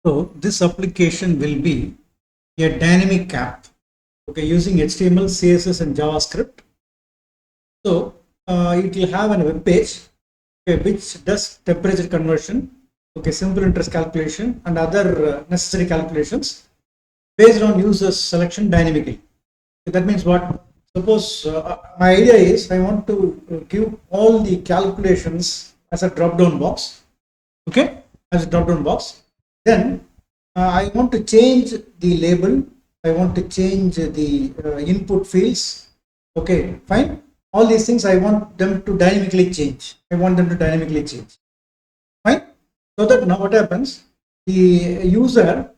So this application will be a dynamic app, okay, using HTML, CSS, and JavaScript. So it will have a web page, okay, which does temperature conversion, okay, simple interest calculation, and other necessary calculations based on users selection dynamically. So that means what? Suppose my idea is I want to give all the calculations as a drop down box, okay, as a drop down box. Then I want to change the label, I want to change the input fields, okay, fine. All these things I want them to dynamically change, fine. So that now what happens, the user,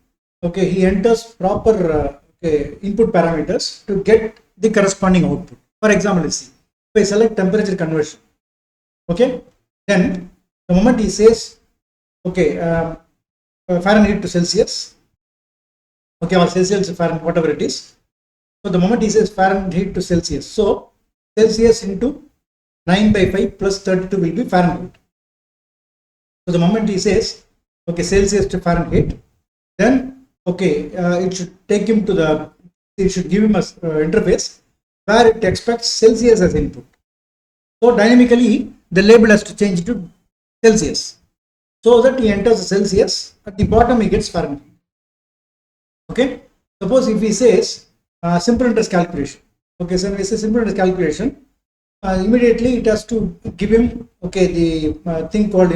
okay, he enters proper okay, input parameters to get the corresponding output. For example, let's see, if I select temperature conversion, okay, then the moment he says, okay, Fahrenheit to Celsius, okay, or Celsius to Fahrenheit, whatever it is. So the moment he says Fahrenheit to Celsius, so Celsius into 9 by 5 plus 32 will be Fahrenheit. So the moment he says, okay, Celsius to Fahrenheit, then okay, it should take him to the, it should give him a interface where it expects Celsius as input. So dynamically the label has to change to Celsius, so that he enters Celsius, at the bottom he gets Fahrenheit. Okay, suppose if he says simple interest calculation, okay, so when we say simple interest calculation, immediately it has to give him, okay, the thing called,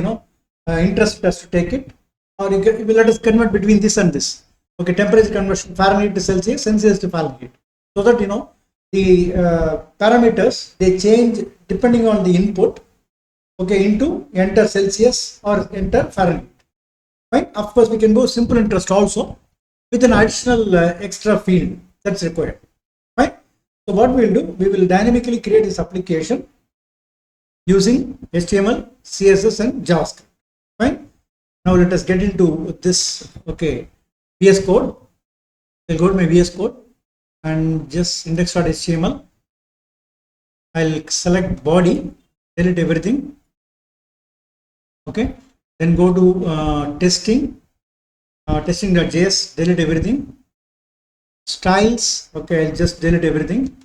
interest has to take it, or you can, let us convert between this and this, okay, temperature conversion, Fahrenheit to Celsius, Celsius to Fahrenheit, so that the parameters they change depending on the input, okay, into enter Celsius or enter Fahrenheit. Fine. Of course, we can go simple interest also with an additional extra field that's required. Fine. So what we will do, we will dynamically create this application using HTML, CSS, and JavaScript. Fine. Now let us get into this. Okay, VS Code. I'll go to my VS Code and just index.html. I'll select body, delete everything. Okay, then go to testing, testing.js, delete everything. Styles, okay, I'll just delete everything.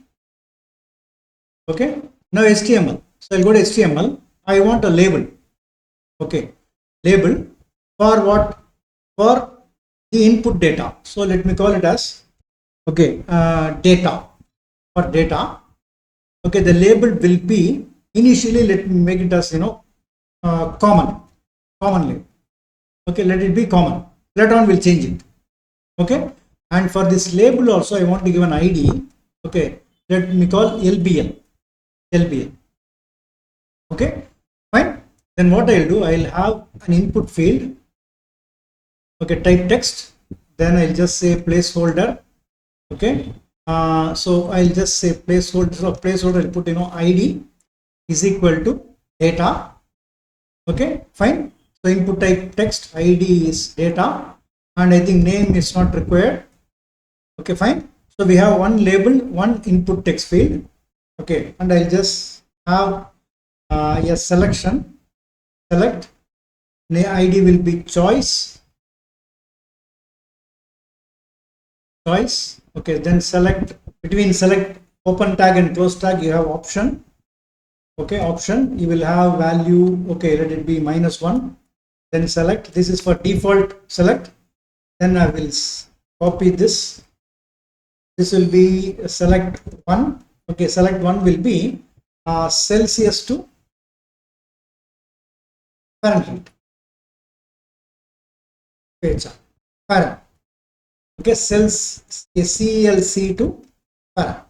Okay, now HTML. So I'll go to HTML. I want a label. Okay, label for what? For the input data. So let me call it as, okay, data, for data. Okay, the label will be initially, let me make it as common label. Okay, let it be common. Later on we'll change it. Okay, and for this label also I want to give an ID. Okay, let me call LBL. Okay, fine. Then what I'll do, I'll have an input field. Okay, type text. Then I'll just say placeholder. Okay, so I'll just say placeholder. So placeholder, I'll put ID is equal to data. Okay, fine. So input type text, ID is data, and I think name is not required. Okay, fine. So we have one label, one input text field. Okay, and I'll just have a selection. Select. ID will be choice. Okay, then select, between select open tag and close tag you have option. Okay, option, you will have value, okay, let it be -1. Then select, this is for default select. Then I will copy this. This will be select 1. Okay, select 1 will be Celsius to Fahrenheit. Fahrenheit. Okay, CLC to Fahrenheit.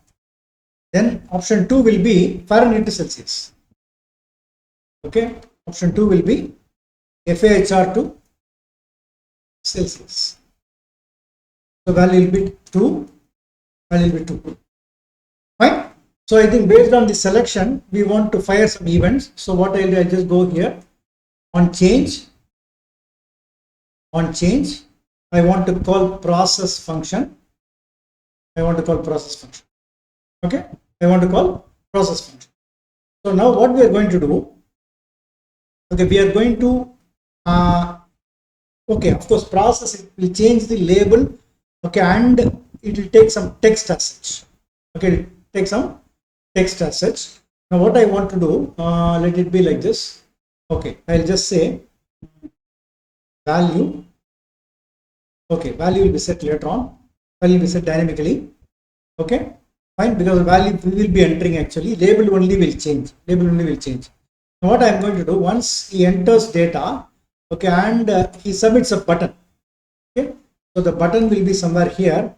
Then option 2 will be Fahrenheit to Celsius. Okay, option 2 will be FAHR to Celsius. So value will be 2. Value will be 2. Fine. So I think based on the selection, we want to fire some events. So what I'll do, I'll just go here on change. On change, I want to call process function. Okay, I want to call process function. So now what we are going to do, okay, we are going to Okay, of course, process, it will change the label, okay, and it will take some text as such. Okay, it will take some text as such. Now what I want to do, let it be like this. Okay, I'll just say value. Okay, value will be set later on. Value will be set dynamically. Okay, fine, because the value we will be entering, actually label only will change. Label only will change. Now what I'm going to do, once he enters data, okay, and he submits a button. Okay, so the button will be somewhere here.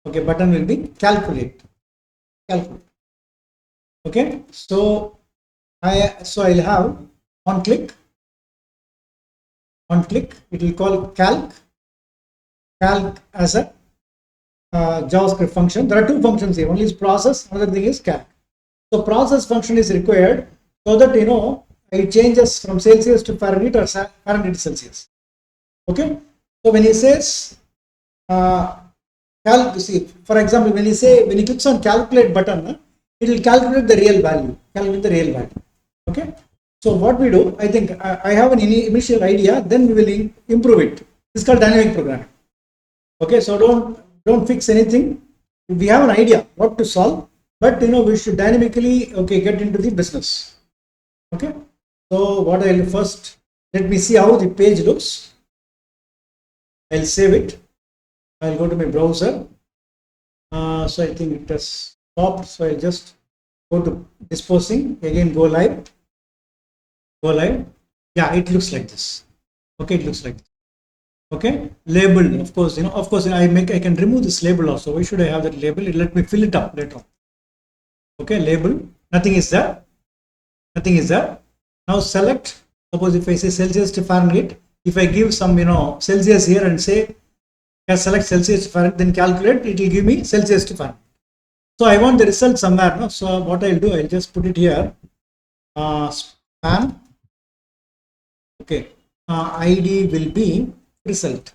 Okay, button will be calculate. Okay, so I'll have on click, it will call calc as a JavaScript function. There are two functions here. One is process, another thing is calc. So process function is required so that it changes from Celsius to Fahrenheit or Fahrenheit to Celsius. Okay, so when he says see, for example, when he clicks on calculate button, it will calculate the real value. Okay, so what we do, I think I have an initial idea, then we will improve it. This is called dynamic programming. Okay, so don't fix anything. We have an idea what to solve, but we should dynamically get into the business. Okay, so what I'll first, let me see how the page looks. I'll save it. I'll go to my browser. So I think it has stopped. So I'll just go to disposing, again go live. Yeah, it looks like this. Okay, it looks like this. Okay, label, of course, I can remove this label also. Why should I have that label? Let me fill it up later on. Okay, label, nothing is there. Now select, suppose if I say Celsius to Fahrenheit, if I give some Celsius here and say select Celsius to Fahrenheit, then calculate, it will give me Celsius to Fahrenheit. So I want the result somewhere, no? So what I'll do, I'll just put it here, span. Okay, ID will be result.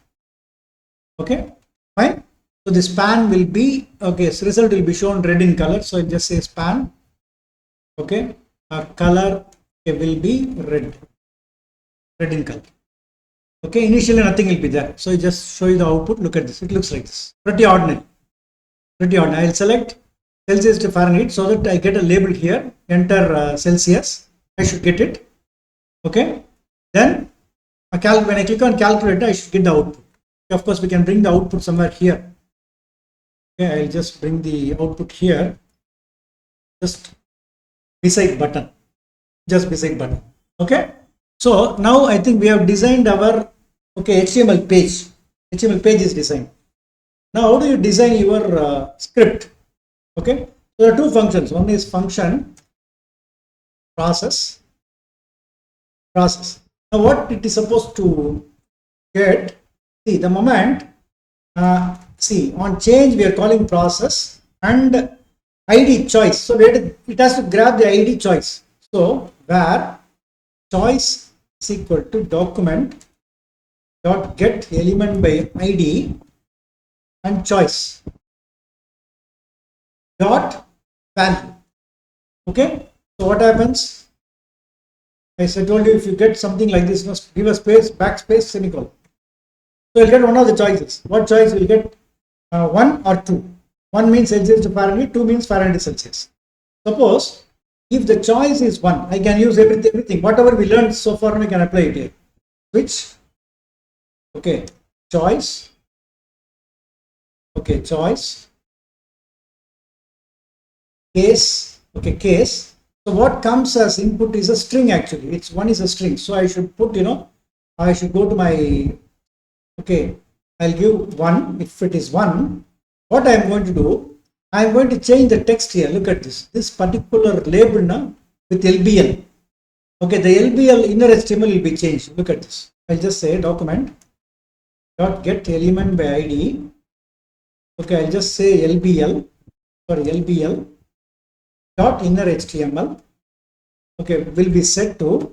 Okay, fine. So the span will be, okay, so result will be shown red in color. So I just say span. Okay, color will be red in color. Okay, initially nothing will be there. So I just show you the output. Look at this. It looks like this. Pretty ordinary. I'll select Celsius to Fahrenheit so that I get a label here. Enter Celsius. I should get it. Okay. Then when I click on calculator, I should get the output. Of course, we can bring the output somewhere here. Okay, I'll just bring the output here. Just beside button. Okay. So now I think we have designed our HTML page. HTML page is designed. Now how do you design your script? Okay. So there are two functions. One is function process. Now what it is supposed to get, see the moment, see on change we are calling process and ID choice. So it has to grab the ID choice. So where choice is equal to document dot get element by ID and choice dot value. Okay. So what happens? I told you, if you get something like this, must give a space, backspace, semicolon. So you'll get one of the choices. What choice will get? 1 or 2. 1 means Celsius to Fahrenheit, 2 means Fahrenheit to Celsius. Suppose if the choice is 1, I can use everything. Whatever we learned so far, I can apply it here. Which? Okay, choice. Okay, choice. Case. Okay, case. So what comes as input is a string actually. It's 1 is a string. So I should put, I should go to my, okay, I'll give 1. If it is 1, what I am going to do, I am going to change the text here. Look at this. This particular label now with LBL. Okay, the LBL inner HTML will be changed. Look at this. I'll just say document dot get element by ID. Okay, I'll just say LBL dot inner HTML. Okay, will be set to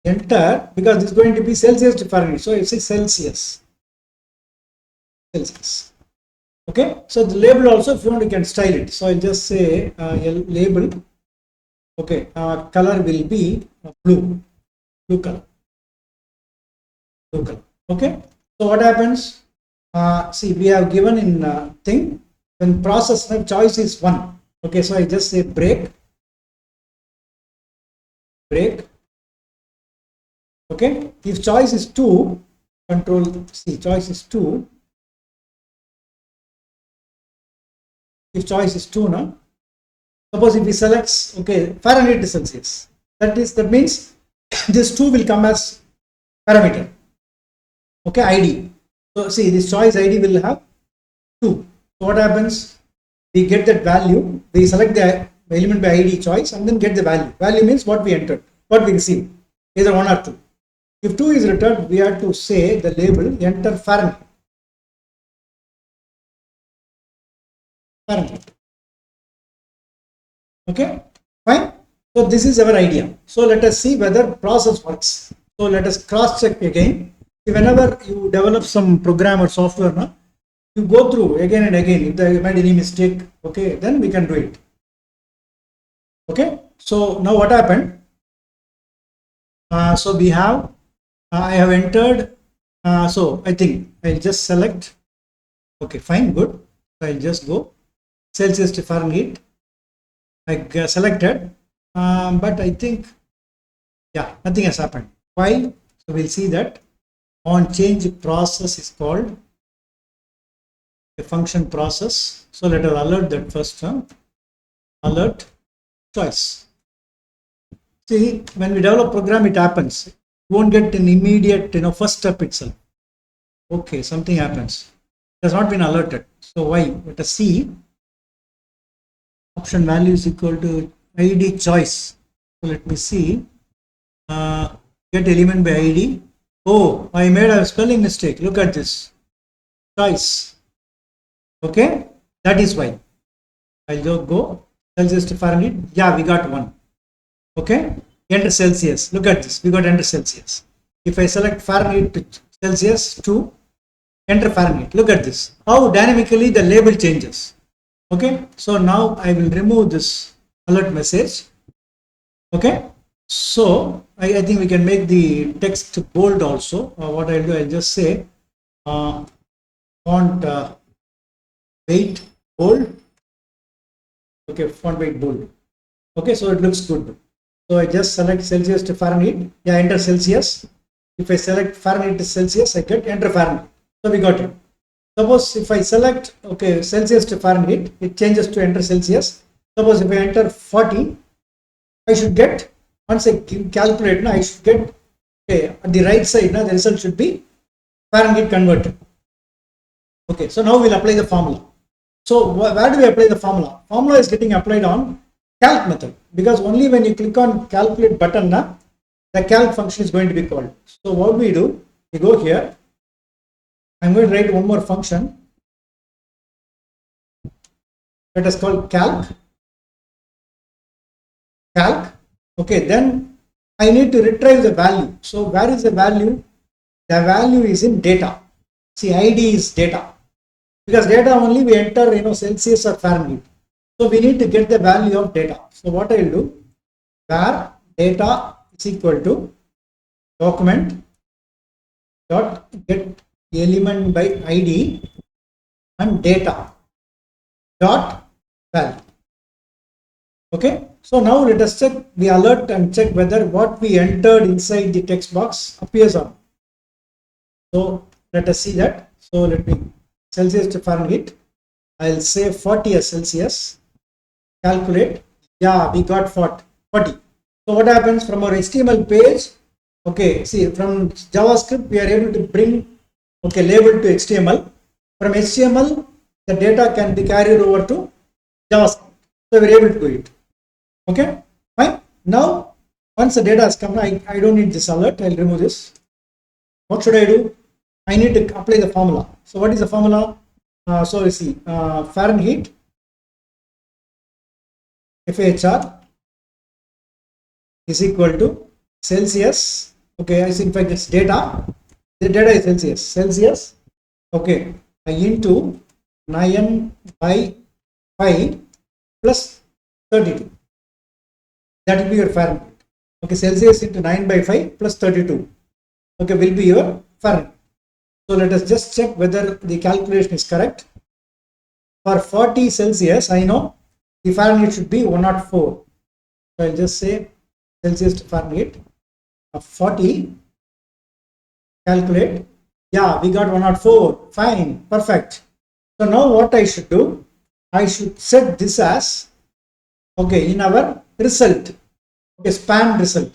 enter, because this is going to be Celsius to Fahrenheit. So I say Celsius. Okay, so the label also, if you want, you can style it. So I'll just say label. Okay, color will be blue color. blue color. Okay, so what happens? See, we have given in thing when process now choice is 1. Okay, so I just say break. Okay, if choice is 2, control C, choice is 2. If choice is 2 now, suppose if we select, okay, Fahrenheit to Celsius, that means this 2 will come as parameter. Okay, ID. So see, this choice ID will have 2. So what happens? We get that value, we select the element by ID choice and then get the value. Value means what we entered, what we received, either 1 or 2. If 2 is returned, we have to say the label enter Fahrenheit. Okay, fine. So this is our idea. So let us see whether process works. So let us cross check again. Whenever you develop some program or software, now you go through again and again. If they made any mistake, okay, then we can do it. Okay. So now what happened? So we have I have entered. So I think I'll just select. Okay, fine, good. So I'll just go Celsius to Fahrenheit. I selected, but I think, yeah, nothing has happened. Why? So we'll see that on change process is called a function process. So let us alert that first term. Alert choice. See, when we develop program, it happens. You won't get an immediate, first step itself. Okay, something happens. It has not been alerted. So why? Let us see. Option value is equal to ID choice. So let me see. Get element by ID. Oh, I made a spelling mistake. Look at this. Choice. Okay, that is why. I'll just go Celsius to Fahrenheit. Yeah, we got 1. Okay, enter Celsius. Look at this. We got enter Celsius. If I select Fahrenheit to Celsius 2, enter Fahrenheit. Look at this. How dynamically the label changes. Okay, so now I will remove this alert message. Okay, so I think we can make the text bold also. What I'll do, I'll just say font weight bold. Okay, font weight bold. Okay, so it looks good. So I just select Celsius to Fahrenheit. Yeah, enter Celsius. If I select Fahrenheit to Celsius, I get enter Fahrenheit. So we got it. Suppose if I select, okay, Celsius to Fahrenheit, it changes to enter Celsius. Suppose if I enter 40, I should get, once I calculate, I should get, okay, at the right side, the result should be Fahrenheit converted. Okay, so now we'll apply the formula. So where do we apply the formula? Formula is getting applied on calc method, because only when you click on calculate button, the calc function is going to be called. So what we do, we go here. I'm going to write one more function. Let us call calc. Okay, then I need to retrieve the value. So where is the value? The value is in data. See, ID is data, because data only we enter, Celsius or Fahrenheit. So we need to get the value of data. So what I will do, where data is equal to document dot get element by ID and data dot value. Okay, so now let us check the alert and check whether what we entered inside the text box appears on. So let us see that. So let me Celsius to Fahrenheit. I'll say 40 as Celsius. Calculate. Yeah, we got 40. So what happens from our HTML page? Okay, see, from JavaScript we are able to bring label to HTML. From HTML, the data can be carried over to JavaScript. So we're able to do it. Okay, fine. Now, once the data has come, I don't need this alert. I'll remove this. What should I do? I need to apply the formula. So what is the formula? So you see, Fahrenheit FHR is equal to Celsius. Okay, I see, in fact it's data. The data is Celsius. Celsius. Okay, into 9 by 5 plus 32. That will be your Fahrenheit. Okay, Celsius into 9 by 5 plus 32. Okay, will be your Fahrenheit. So let us just check whether the calculation is correct. For 40 Celsius, I know the Fahrenheit should be 104. So I'll just say Celsius to Fahrenheit. 40, calculate. Yeah, we got 104. Fine, perfect. So now what I should do? I should set this as, okay, in our result, okay, span result.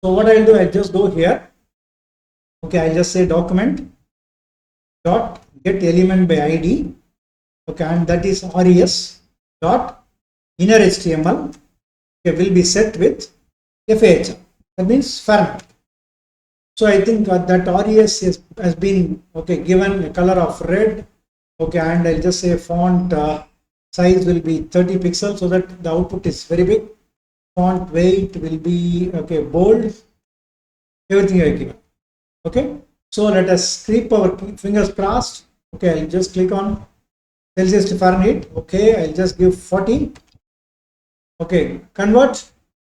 So what I'll do, I'll just go here. Okay, I'll just say document dot get element by ID. Okay, and that is res dot inner HTML. Okay, will be set with FAH. That means Fahrenheit. So I think that res has been, okay, given a color of red. Okay, and I'll just say font size will be 30 pixels so that the output is very big. Font weight will be, okay, bold. Everything I given. Okay, so let us keep our fingers crossed. Okay, I'll just click on Celsius to Fahrenheit. Okay, I'll just give 40. Okay, convert.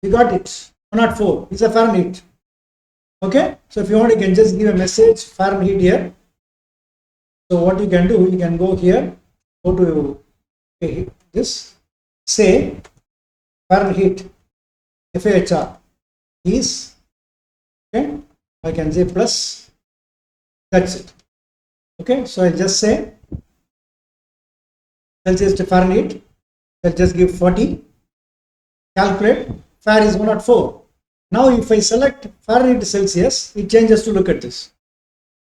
We got it. 104. It's a Fahrenheit. Okay, so if you want, you can just give a message Fahrenheit here. So what you can do, you can go here, go to, okay, this, say Fahrenheit FAHR is, okay, I can say plus, that's it. Okay, so I'll just say Celsius to Fahrenheit. I'll just give 40, calculate, Fahr is 104. Now if I select Fahrenheit to Celsius, it changes to, look at this,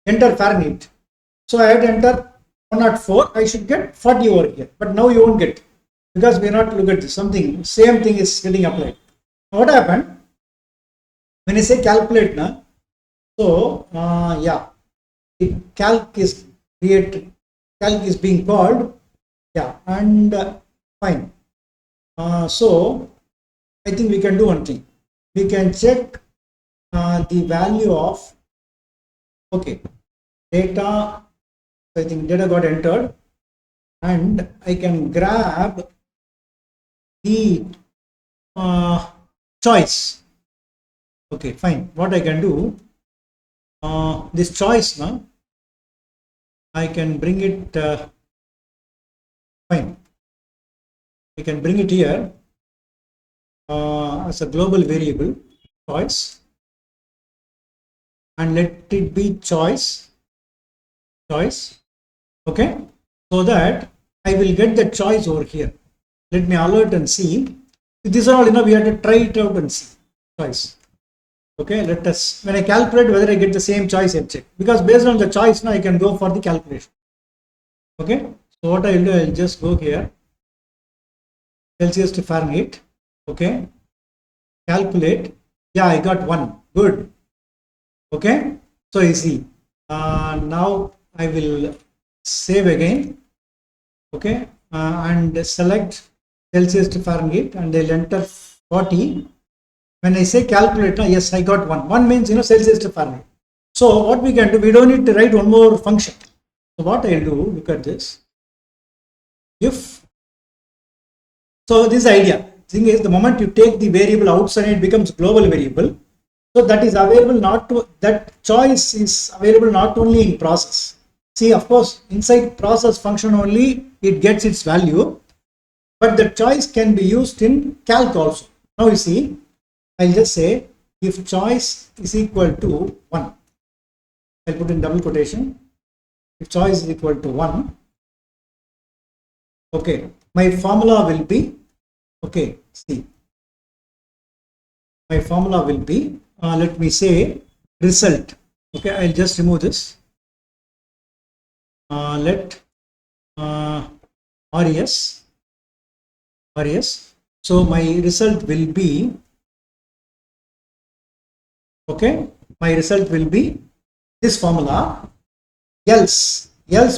enter Fahrenheit. So I had to enter 104, I should get 40 over here, but now you won't get, because we are not, look at this, something, same thing is getting applied. What happened? When I say calculate now, so yeah, calc is created, calc is being called, yeah, and fine. So I think we can do one thing. We can check the value of, okay, data. I think data got entered, and I can grab the choice. Okay, fine. What I can do, this choice now, I can bring it, fine. I can bring it here as a global variable, choice, and let it be choice. Okay, so that I will get the choice over here. Let me alert and see. These are all, you know, we have to try it out and see. Choice. Okay, let us, when I calculate whether I get the same choice, I check, because based on the choice now I can go for the calculation. Okay, so what I will do, I will just go here, Celsius to Fahrenheit. Okay, calculate. Yeah, I got 1. Good. Okay, so you see, now I will save again. Okay, and select Celsius to Fahrenheit, and I'll enter 40. When I say calculate, yes, I got 1. 1 means, you know, Celsius to Fahrenheit. So what we can do, we don't need to write one more function. So what I'll do, look at this. If, so this idea, thing is, the moment you take the variable outside, it becomes global variable. So that is available not to, that choice is available not only in process. See, of course, inside process function only, it gets its value, but the choice can be used in calc also. Now you see, I'll just say if choice is equal to 1, I'll put in double quotation. If choice is equal to 1, okay, my formula will be, okay, see, my formula will be, let me say result. Okay, I'll just remove this. Let res. So my result will be, okay, my result will be this formula. Else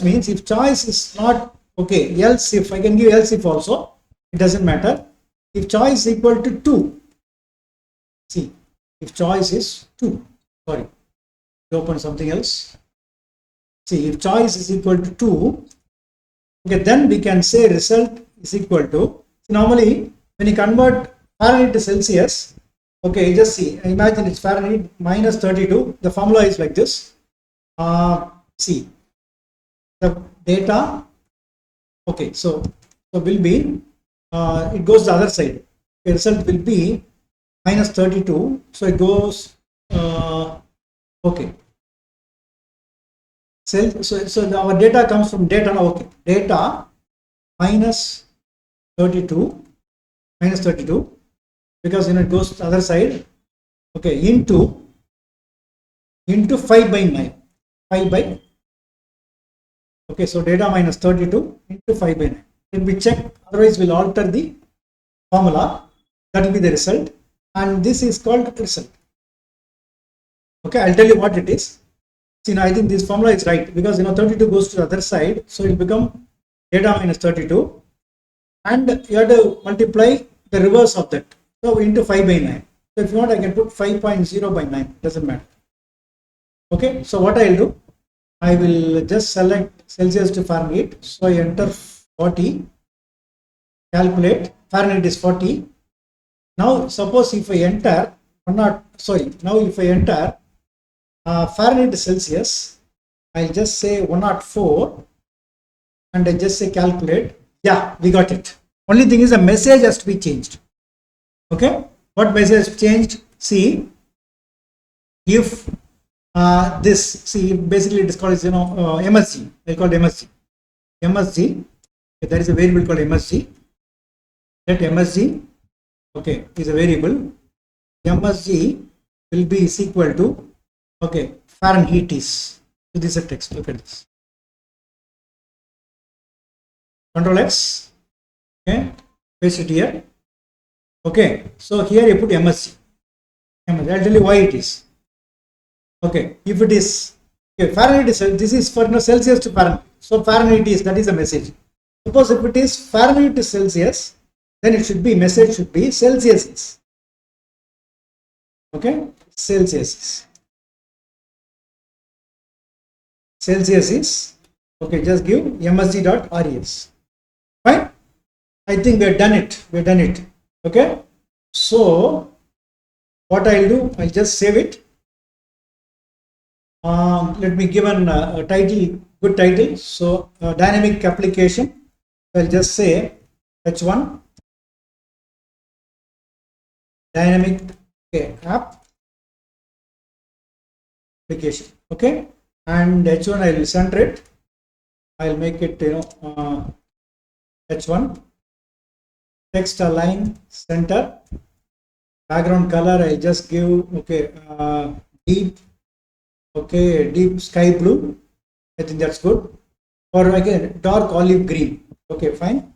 means if choice is not, okay, else if, I can give else if also, it doesn't matter. If choice is equal to 2, see, if choice is 2, sorry, open something else. See, if choice is equal to 2, okay, then we can say result is equal to, normally when you convert Fahrenheit to Celsius, okay, just see, imagine it's Fahrenheit minus 32, the formula is like this. See the data. Okay, so will be it goes the other side. The result will be minus 32. So it goes okay. So our data comes from data. Okay, data minus 32 because it goes to the other side. Okay, into 5 by 9. 5 by. Okay, so data minus 32 into 5 by 9. Let me check, otherwise we'll alter the formula. That will be the result, and this is called result. Okay, I'll tell you what it is. See, now I think this formula is right because 32 goes to the other side, so it will become data minus 32, and you have to multiply the reverse of that, so into 5 by 9. So if you want, I can put 5.0 by 9, doesn't matter. Okay, so what I'll do, I will just select Celsius to Fahrenheit. So I enter 40, calculate. Fahrenheit is 40. Now suppose if I enter if I enter Fahrenheit to Celsius, I'll just say 104 and I just say calculate. Yeah, we got it. Only thing is the message has to be changed. Okay, what message has changed? See, if basically it is called MSG. I call it MSG. MSG. There is a variable called MSG. Let MSG, okay, is a variable. MSG will be is equal to, okay, Fahrenheit is. So this is a text. Look at this. Control X. Okay, paste it here. Okay, so here you put MSG. I'll tell you why it is. Okay, if it is, okay, Fahrenheit is, this is for Celsius to Fahrenheit. So Fahrenheit is, that is a message. Suppose if it is Fahrenheit to Celsius, then it should be, message should be Celsius is. Okay, Celsius is. Celsius is. Okay, just give msg.res. Fine. I think we have done it. We have done it. Okay. So what I'll do, I'll just save it. Let me give a title, good title. So dynamic application. I'll just say H1 dynamic, okay, app application. Okay, and H1 I will center it. I'll make it H1 text align center. Background color I'll just give, okay, deep, okay, deep sky blue. I think that's good. Or again dark olive green. Okay, fine.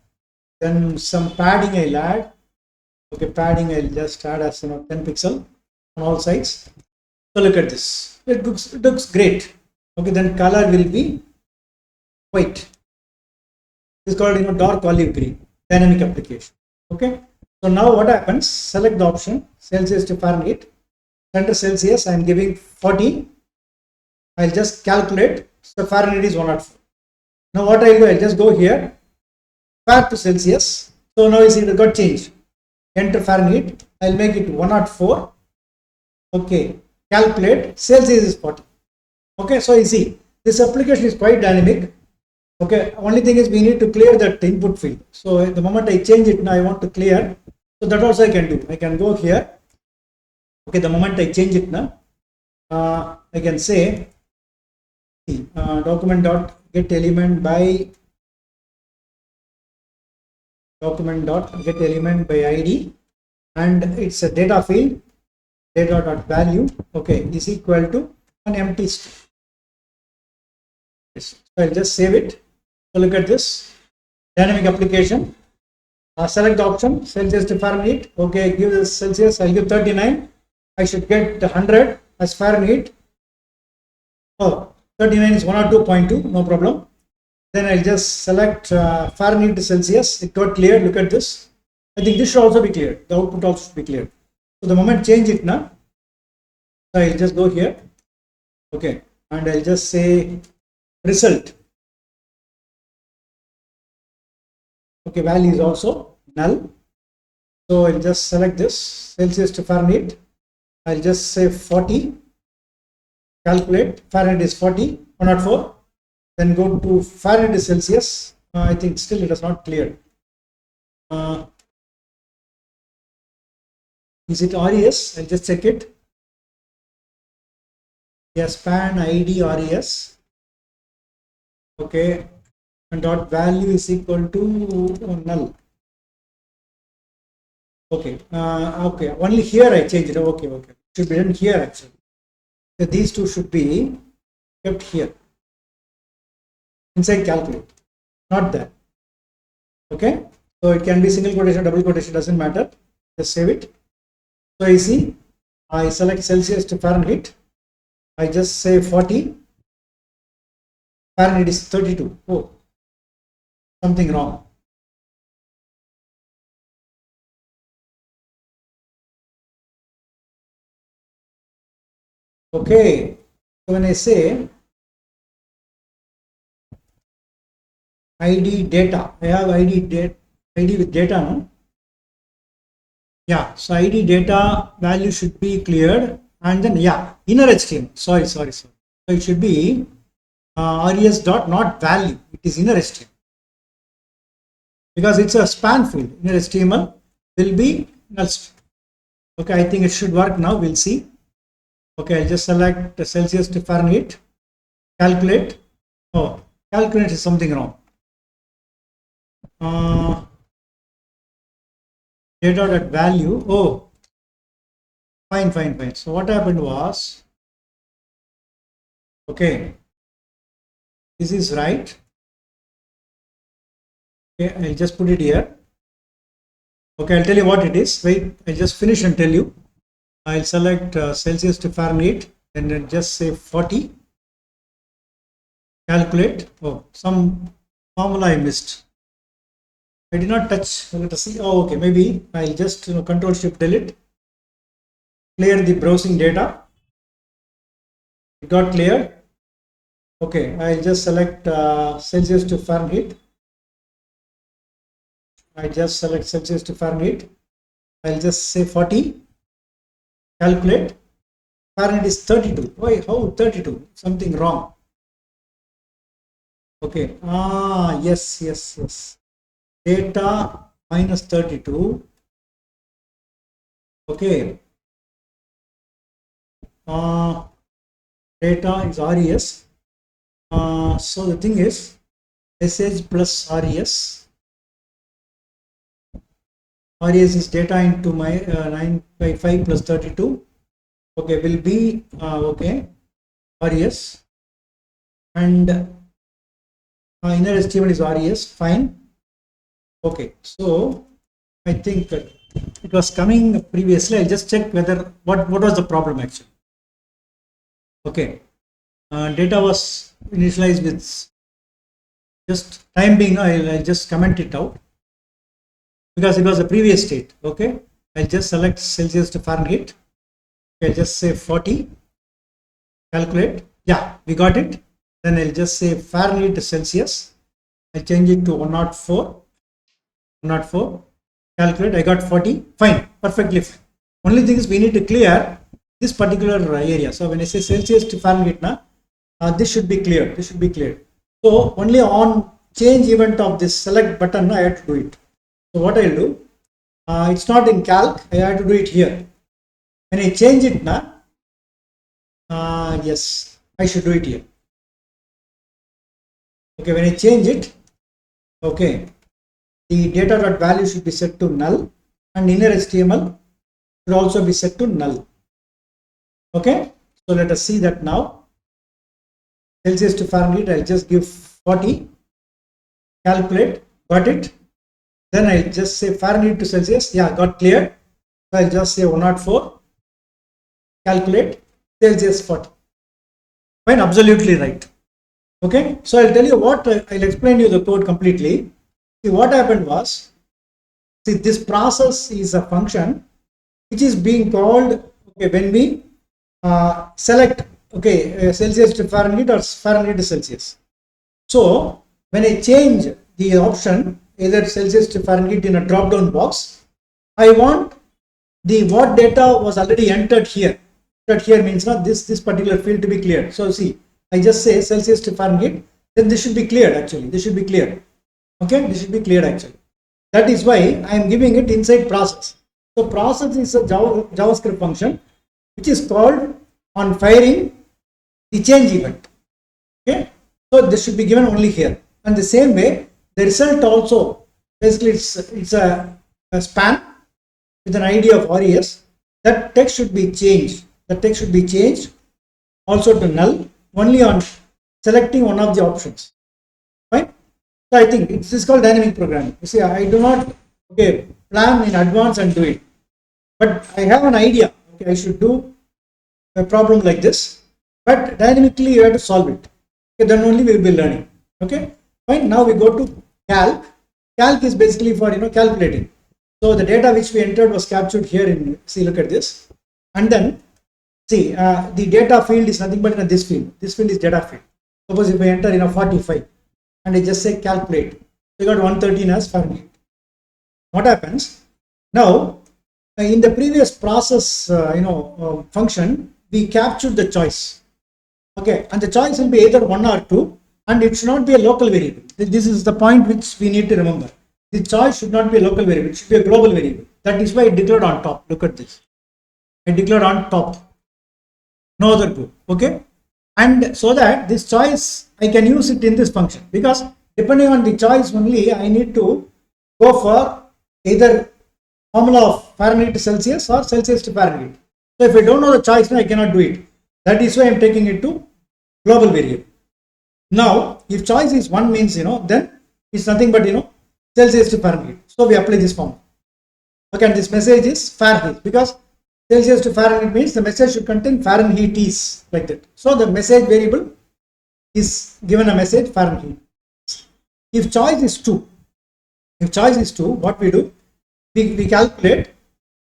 Then some padding I'll add. Okay, padding I'll just add as 10 pixel on all sides. So look at this. It looks great. Okay, then color will be white. It's called dark olive green. Dynamic application. Okay. So now what happens? Select the option Celsius to Fahrenheit. Center Celsius. I am giving 40. I'll just calculate. So Fahrenheit is 104. Now what I'll do? I'll just go here. Fahr to Celsius. So now you see it got changed. Enter Fahrenheit. I'll make it 104. Okay. Calculate. Celsius is 40. Okay. So you see this application is quite dynamic. Okay. Only thing is we need to clear that input field. So the moment I change it now, I want to clear. So that also I can do. I can go here. Okay. The moment I change it now, I can say document dot get element by ID, and it's a data field, data dot value, okay, is equal to an empty string. So I'll just save it. So look at this dynamic application. Select the option Celsius to Fahrenheit. Okay, give this Celsius. I'll give 39. I should get 100 as Fahrenheit. Oh, 39 is 102.2. No problem. Then I'll just select Fahrenheit to Celsius. It got cleared. Look at this. I think this should also be cleared. The output also should be cleared. So the moment change it now, so I'll just go here. Okay, and I'll just say result. Okay, value is also null. So I'll just select this Celsius to Fahrenheit. I'll just say 40. calculate. Fahrenheit is 40, 104. Then go to Fahrenheit is Celsius. I think still it is not clear. Is it RES? I'll just check it. Yes, span ID RES. Okay, and dot value is equal to null. Okay, okay. Only here I changed it. Okay, okay. Should be done here actually. So these two should be kept here inside calculate, not there. Okay, so it can be single quotation, double quotation, doesn't matter. Just save it. So I see, I select Celsius to Fahrenheit. I just say 40. Fahrenheit is 32. Oh, something wrong. Okay, so when I say ID data, I have ID with data now. Yeah, so ID data value should be cleared, and then yeah, inner HTML. Sorry. So it should be res dot not value. It is inner HTML because it's a span field. Inner HTML will be null string. Okay, I think it should work now. We'll see. Okay, I'll just select Celsius to Fahrenheit. Calculate. Oh, calculate is something wrong. Data dot value. Oh, fine. So what happened was, okay, this is right. Okay, I'll just put it here. Okay, I'll tell you what it is. Wait, I'll just finish and tell you. I'll select Celsius to Fahrenheit and then just say 40. Calculate. Oh, some formula I missed. I did not touch. Let us see. Oh, okay. Maybe I'll just Control Shift delete. Clear the browsing data. It got cleared. Okay, I'll just select Celsius to Fahrenheit. I just select Celsius to Fahrenheit. I'll just say 40. Calculate. Fahrenheit is 32. Why? How 32? Something wrong. Okay. Yes. Data minus 32. Okay. Data is RES. So the thing is SH plus RES. RES is data into my 9 by 5 plus 32. Okay, will be okay. RES and inner HTML is RES. Fine. Okay, so I think that it was coming previously. I'll just check whether what was the problem actually. Okay, data was initialized with just time being. I'll just comment it out because it was the previous state. Okay, I'll just select Celsius to Fahrenheit. Okay, I'll just say 40. Calculate. Yeah, we got it. Then I'll just say Fahrenheit to Celsius. I change it to 104. 104. Calculate. I got 40. Fine. Perfectly fine. Only thing is we need to clear this particular area. So when I say Celsius to Fahrenheit, this should be cleared. This should be cleared. So only on change event of this select button, I have to do it. So what I'll do, it's not in calc. I have to do it here. When I change it now, yes, I should do it here. Okay, when I change it, okay, the data.value should be set to null and inner HTML should also be set to null. Okay, so let us see that now. Celsius to Fahrenheit, I'll just give 40. Calculate, got it. Then I'll just say Fahrenheit to Celsius. Yeah, got cleared. So I'll just say 104. Calculate, Celsius 40. Fine, absolutely right. Okay, so I'll tell you what, I'll explain you the code completely. See, what happened was, see, this process is a function which is being called, okay, when we select, okay, Celsius to Fahrenheit or Fahrenheit to Celsius. So when I change the option either Celsius to Fahrenheit in a drop down box, I want the what data was already entered here. that here means not this particular field to be cleared. So see, I just say Celsius to Fahrenheit, then this should be cleared actually. This should be cleared. Okay, this should be cleared actually. That is why I am giving it inside process. So process is a JavaScript function which is called on firing the change event. Okay, so this should be given only here. And the same way, the result also basically it's a span with an ID of res. That text should be changed. The text should be changed also to null only on selecting one of the options. Fine. So I think this is called dynamic programming. You see, I do not plan in advance and do it, but I have an idea. Okay, I should do a problem like this, but dynamically you have to solve it. Okay, then only we will be learning. Okay, fine. Now we go to calc. Calc is basically for calculating. So the data which we entered was captured here in, see, look at this, and then see the data field is nothing but this field. This field is data field. Suppose if I enter 45 and I just say calculate, we got 113 as Fahrenheit. What happens now? In the previous process function, we captured the choice. Okay, and the choice will be either 1 or 2, and it should not be a local variable. This is the point which we need to remember. The choice should not be a local variable, it should be a global variable. That is why I declared on top. Look at this. I declared on top. No other group. Okay. And so that this choice, I can use it in this function, because depending on the choice only, I need to go for either formula of Fahrenheit to Celsius or Celsius to Fahrenheit. So if I don't know the choice, I cannot do it. That is why I am taking it to global variable. Now, if choice is 1 means, then it's nothing but, Celsius to Fahrenheit. So we apply this formula. Okay, and this message is Fahrenheit, because Celsius to Fahrenheit means the message should contain Fahrenheit is, like that. So the message variable is given a message Fahrenheit. If choice is 2, what we do? We calculate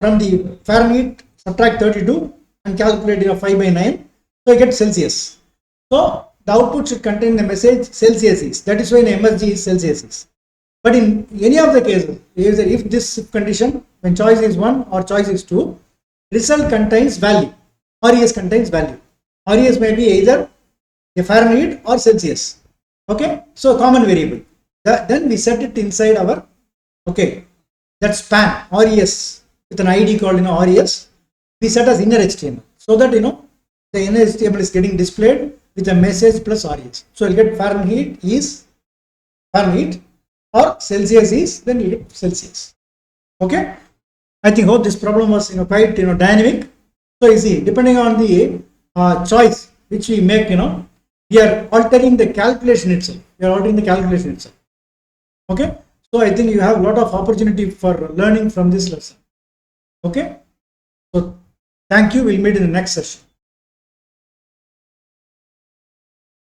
from the Fahrenheit, subtract 32 and calculate 5 by 9. So you get Celsius. So the output should contain the message Celsius is. That is why in MSG is Celsius is. But in any of the cases, if this condition, when choice is 1 or choice is 2, result contains value. Res contains value. Res may be either a Fahrenheit or Celsius. Okay, so common variable. Then we set it inside our that span res with an ID called res. We set as inner HTML, so that the inner HTML is getting displayed with a message plus res. So you'll get Fahrenheit is Fahrenheit or Celsius is, then you get Celsius. Okay, I think hope this problem was quite dynamic. So you see, depending on the choice which we make, we are altering the calculation itself. Okay, so I think you have a lot of opportunity for learning from this lesson. Okay, so thank you. We'll meet in the next session.